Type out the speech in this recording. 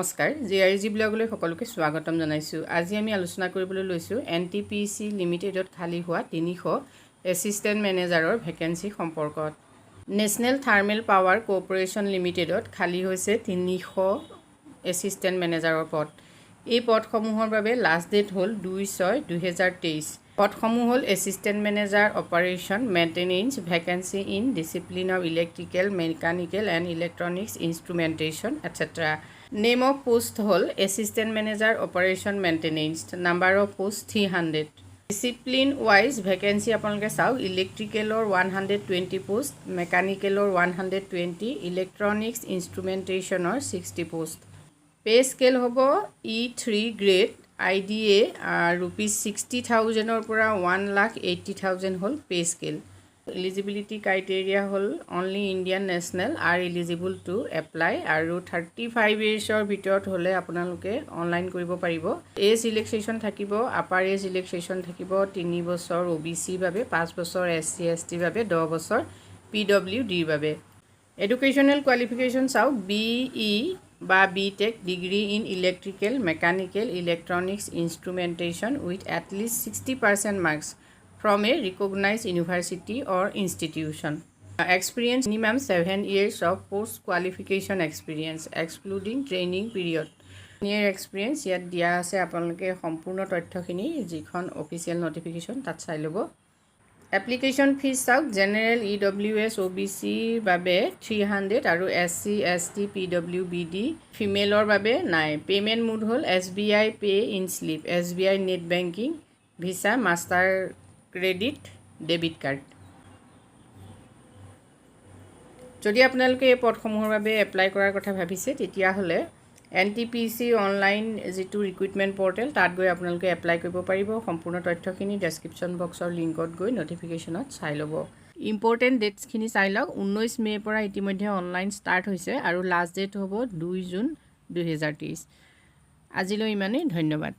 নমস্কাৰ জিআৰজি ব্লগলৈ সকলোকে স্বাগতম জনাইছো। আজি আমি আলোচনা কৰিবলৈ লৈছো NTPC লিমিটেডত খালি হোৱা 300 এসিস্ট্যান্ট মেনেজাৰৰ ভ্যাকেন্সি সম্পৰ্কত। নেশনেল থাৰ্মেল পাৱাৰ কৰ্পোৰেচন লিমিটেডত খালি হৈছে 300 এসিস্ট্যান্ট মেনেজাৰৰ পদ। এই পদসমূহৰ বাবে লাষ্ট ডেট হ'ল 2/6/2023। পদসমূহ হ'ল assistant manager operation maintenance vacancy in discipline of electrical mechanical and electronics instrumentation etcetera. Name of post hole Assistant Manager Operation Maintenance. Number of post 300. Discipline wise vacancy apalke sao electrical or 120 post, mechanical or 120, electronics instrumentation or 60 post. Pay scale hobo E3 grade IDA rupees 60,000 or pura 1,80,000 hole pay scale. Eligibility criteria hol only Indian national are eligible to apply aru 35 years or bitot hole apnaloke online koribo paribo. Age relaxation thakibo, upper age relaxation thakibo 3 বছৰ OBC babe 5 বছৰ SC ST babe 10 বছৰ PWD babe. Educational qualification sao BE বা BTech degree in electrical mechanical electronics instrumentation with at least 60% marks from a recognized university or institution. Experience minimum 7 years of post qualification experience excluding training period. Year experience yet dia ase apnaloke সম্পূৰ্ণ তথ্যখিনি যিখন official notification তাত চাই লব। Application fees sauk general EWS OBC babe 300 aru SC ST PWBD female or babe nai. Payment mode hol SBI pay in slip, SBI net banking, Visa, Master Credit, Debit card. যদি আপোনালোকে এই পদসমূহৰ বাবে apply কৰাৰ কথা ভাবিছে তেতিয়া হলে NTPC online যেটো ৰিক্ৰুটমেন্ট পৰ্টেল তাত গৈ আপোনালোকে এপ্লাই কৰিব পাৰিব। সম্পূৰ্ণ তথ্যখিনি ডেসক্ৰিপচন বক্সৰ লিংকত গৈ নোটিফিকেশনত চাই লব। ইম্পৰ্টেন্ট ডেটস খিনি চাই লওক। 19 মে পৰা ইতিমধ্যে অনলাইন ষ্টাৰ্ট হৈছে আৰু লাষ্ট ডেট হ'ব 2 জুন 2023। আজিলৈ ইমানেই, ধন্যবাদ।